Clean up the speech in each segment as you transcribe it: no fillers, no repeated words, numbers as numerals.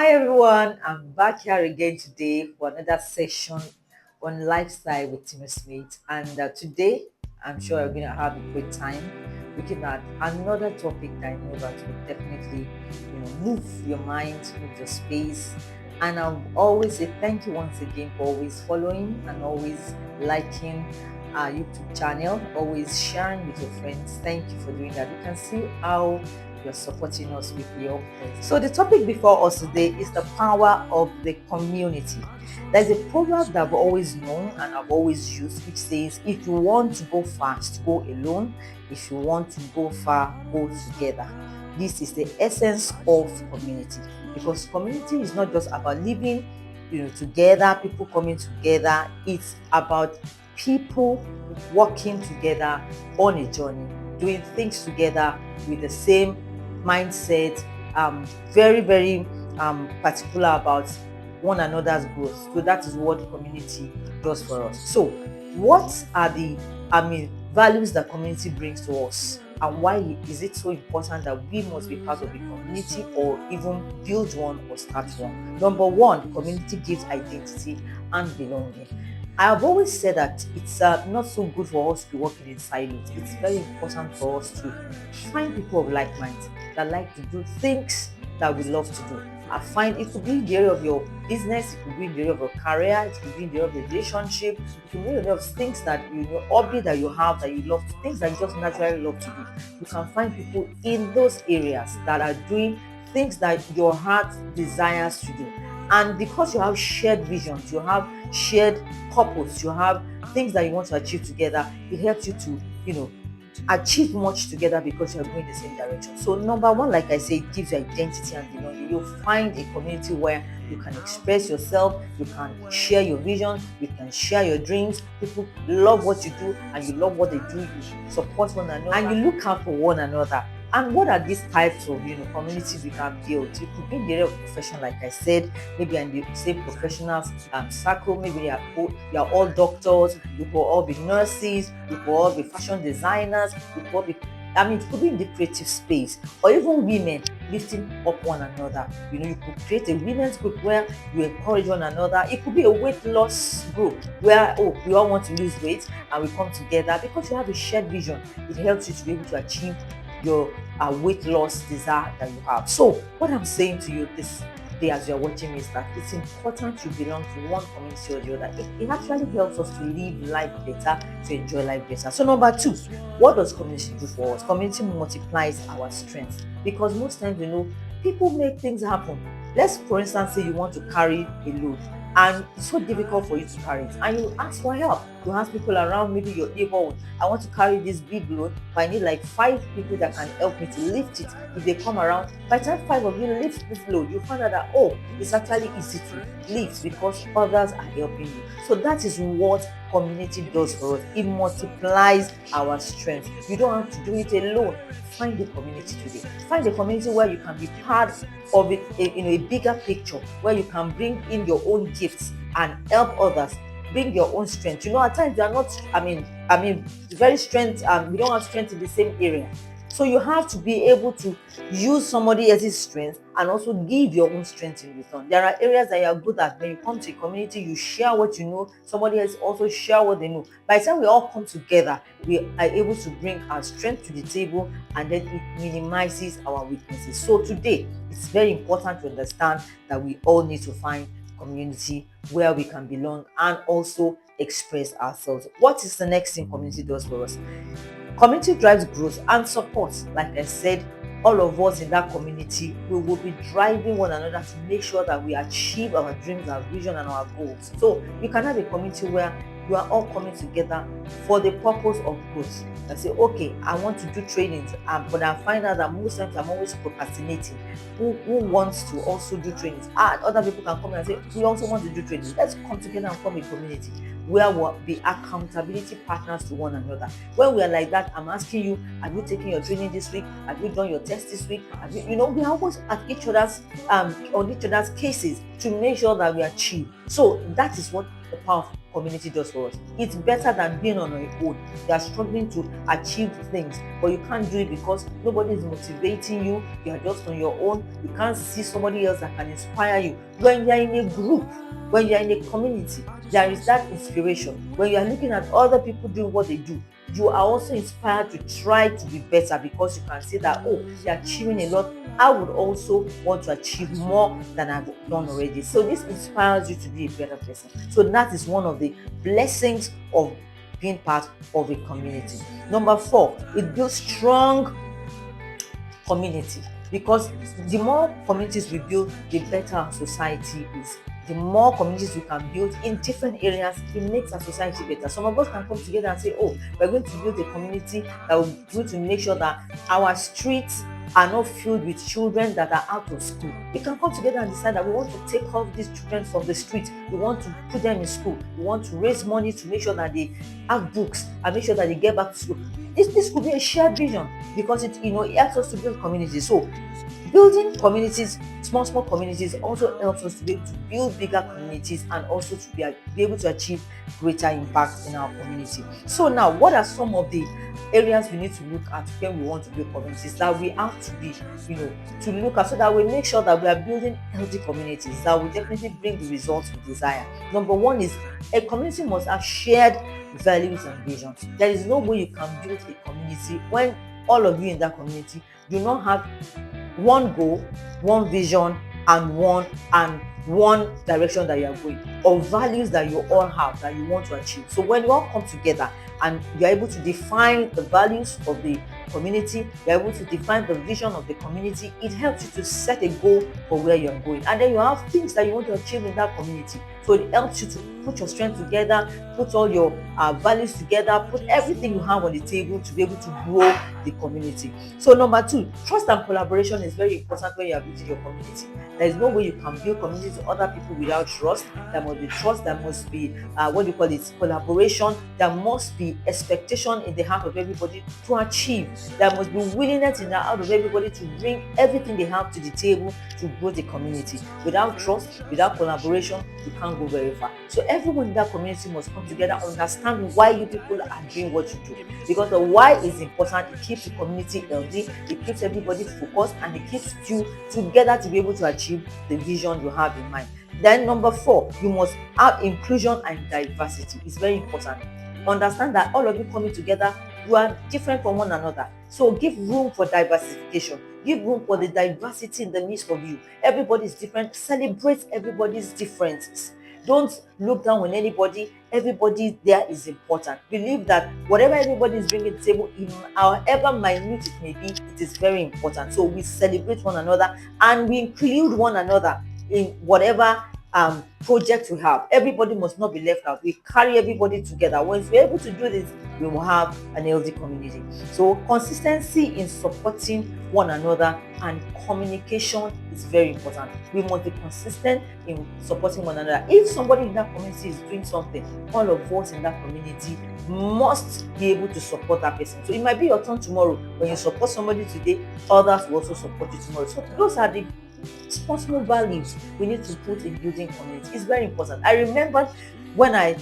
Hi everyone, I'm back here again today for another session on lifestyle with Tinu Smith. And today, I'm sure you're going to have a great time looking at another topic that I know that will definitely, move your mind, move your space. And I'll always say thank you once again for always following and always liking our YouTube channel, always sharing with your friends. Thank you for doing that. You can see how you're supporting us with your presence. So the topic before us today is the power of the community. There's a proverb that I've always known and I've always used, which says, if you want to go fast, go alone. If you want to go far, go together. This is the essence of community, because community is not just about living, together, people coming together. It's about people working together on a journey, doing things together with the same mindset, very, very particular about one another's growth. So that is what community does for us. So what are the values that community brings to us, and why is it so important that we must be part of a community or even build one or start one? Number one, community gives identity and belonging. I have always said that it's not so good for us to be working in silos. It's very important for us to find people of like minds that like to do things that we love to do. I find it could be in the area of your business, it could be in the area of your career, it could be in the area of your relationship, it could be in the area of things that hobby that you have that you love, things that you just naturally love to do. You can find people in those areas that are doing things that your heart desires to do. And because you have shared visions, you have shared purpose, you have things that you want to achieve together, it helps you to, achieve much together because you're going the same direction. So number one, like I say, it gives you identity and belonging. You'll find a community where you can express yourself, you can share your vision, you can share your dreams. People love what you do and you love what they do. You support one another and you look out for one another. And what are these types of communities we can build? It could be in the area of profession, like I said, maybe in the same professional circle, maybe you are all doctors, you could all be nurses, you could all be fashion designers, you could all be, it could be in the creative space, or even women lifting up one another. You could create a women's group where you encourage one another. It could be a weight loss group where, we all want to lose weight and we come together because you have a shared vision. It helps you to be able to achieve your weight loss desire that you have. So what I'm saying to you this day as you're watching me is that it's important to belong to one community or the other. It actually helps us to live life better, to enjoy life better. So number two, what does community do for us? Community multiplies our strength, because most times people make things happen. Let's, for instance, say you want to carry a load and it's so difficult for you to carry it, and you ask for help. You ask people around, maybe your neighborhood, I want to carry this big load, but I need like 5 people that can help me to lift it. If they come around, by the time 5 of you lift this load, you find out that it's actually easy to lift because others are helping you. So that is what community does for us. It multiplies our strength. You don't have to do it alone. Find a community today. Find a community where you can be part of it in a bigger picture, where you can bring in your own gifts and help others. Bring your own strength. At times you are not, very strength, we don't have strength in the same area. So you have to be able to use somebody else's strength and also give your own strength in return. There are areas that you are good at. When you come to a community, you share what you know, somebody else also share what they know. By the time we all come together, we are able to bring our strength to the table, and then it minimizes our weaknesses. So today, it's very important to understand that we all need to find community where we can belong and also express ourselves. What is the next thing community does for us? Community drives growth and support. Like I said, all of us in that community, we will be driving one another to make sure that we achieve our dreams, our vision, and our goals. So you can have a community where you are all coming together for the purpose of growth. I say, okay, I want to do trainings, but I find out that most times I'm always procrastinating. Who wants to also do trainings? Other people can come and say, we also want to do trainings. Let's come together and form a community where we'll be accountability partners to one another. When we are like that, I'm asking you, have you taken your training this week? Have you done your test this week? We are always at each other's on each other's cases to make sure that we achieve. So that is what the power of community does for us. It's better than being on your own. You are struggling to achieve things, but you can't do it because nobody is motivating you. You are just on your own. You can't see somebody else that can inspire you. When you are in a group, when you are in a community, there is that inspiration. When you are looking at other people doing what they do, you are also inspired to try to be better because you can see that, oh, they're achieving a lot. I would also want to achieve more than I've done already. So this inspires you to be a better person. So that is one of the blessings of being part of a community. Number 4, it builds strong community, because the more communities we build, the better our society is. The more communities we can build in different areas, it makes our society better. Some of us can come together and say, oh, we're going to build a community that will going to make sure that our streets are not filled with children that are out of school. We can come together and decide that we want to take off these children from the street. We want to put them in school. We want to raise money to make sure that they have books and make sure that they get back to school. This could be a shared vision, because it helps us to build communities. So building communities, small communities, also helps us to be able to build bigger communities and also to be able to achieve greater impact in our community. So now, what are some of the areas we need to look at when we want to build communities that we have to be, to look at, so that we make sure that we are building healthy communities that will definitely bring the results we desire? Number 1 is a community must have shared values and vision. There is no way you can build a community when all of you in that community do not have one goal, one vision, and one direction that you are going, or values that you all have that you want to achieve. So when you all come together and you're able to define the values of the community, you're able to define the vision of the community, it helps you to set a goal for where you're going. And then you have things that you want to achieve in that community. So it helps you to put your strength together, put all your values together, put everything you have on the table to be able to grow the community. So number 2, trust and collaboration is very important when you are building your community. There is no way you can build community to other people without trust. There must be trust. There must be collaboration. There must be expectation in the heart of everybody to achieve. There must be willingness in the heart of everybody to bring everything they have to the table to grow the community. Without trust, without collaboration, you can't go very far. So everyone in that community must come together, understand why you people are doing what you do, because the why is important. It keeps the community healthy, it keeps everybody focused, and it keeps you together to be able to achieve the vision you have in mind. Then number 4, you must have inclusion and diversity. It's very important. Understand that all of you coming together, you are different from one another. So give room for diversification. Give room for the diversity in the midst of you. Everybody is different. Celebrate everybody's differences. Don't look down on anybody. Everybody there is important. Believe that whatever everybody is bringing to the table, however minute it may be, it is very important. So we celebrate one another and we include one another in whatever project we have. Everybody must not be left out. We carry everybody together. Once we're able to do this, we will have an healthy community. So consistency in supporting one another and communication is very important. We must be consistent in supporting one another. If somebody in that community is doing something, all of us in that community must be able to support that person. So it might be your turn tomorrow. When you support somebody today, others will also support you tomorrow. So those are the small values we need to put in building community. It's very important. I remember when I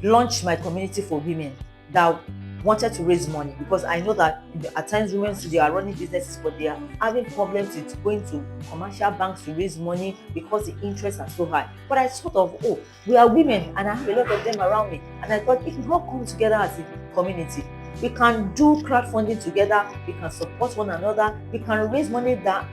launched my community for women that wanted to raise money, because I know that at times women, they are running businesses, but they are having problems with going to commercial banks to raise money because the interests are so high. But I thought of, we are women and I have a lot of them around me, and I thought, if we all come together as a community, we can do crowdfunding together, we can support one another, we can raise money that,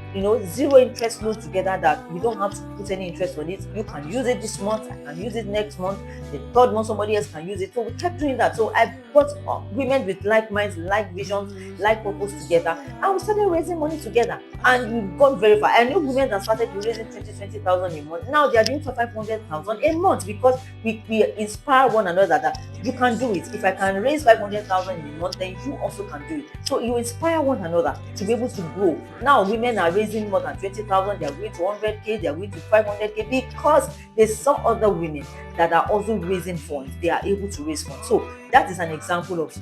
zero interest loans together, that we don't have to put any interest on it. You can use it this month, I can use it next month, the third month somebody else can use it. So we kept doing that. So I brought women with like minds, like visions, like purpose together, and we started raising money together, and we've gone very far. I know women that started raising 20,000 a month. Now they are doing for 500,000 a month, because we inspire one another that you can do it. If I can raise 500,000 in a month, then you also can do it. So you inspire one another to be able to grow. Now women are raising more than 20,000, they are going to 100k, they are going to 500k, because they saw other women that are also raising funds. They are able to raise funds. So that is an example of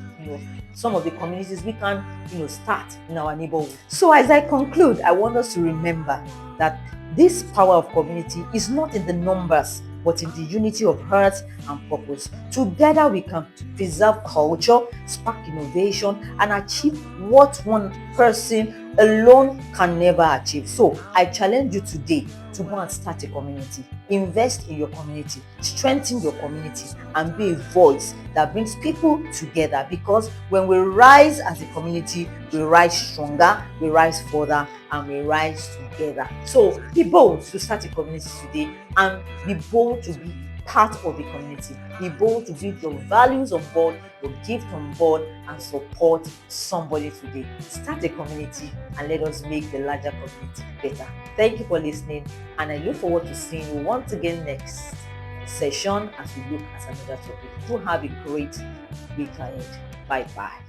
some of the communities we can start in our neighborhood. So as I conclude, I want us to remember that this power of community is not in the numbers but in the unity of heart and purpose. Together we can preserve culture, spark innovation, and achieve what one person alone can never achieve. So I challenge you today to go and start a community. Invest in your community, strengthen your community, and be a voice that brings people together. Because when we rise as a community, we rise stronger, we rise further, and we rise together. So be bold to start a community today, and be bold to be part of the community. Be bold to give your values on board, your gift on board, and support somebody today. Start a community and let us make the larger community better. Thank you for listening, and I look forward to seeing you once again next session as we look at another topic. Do have a great week ahead. Bye bye.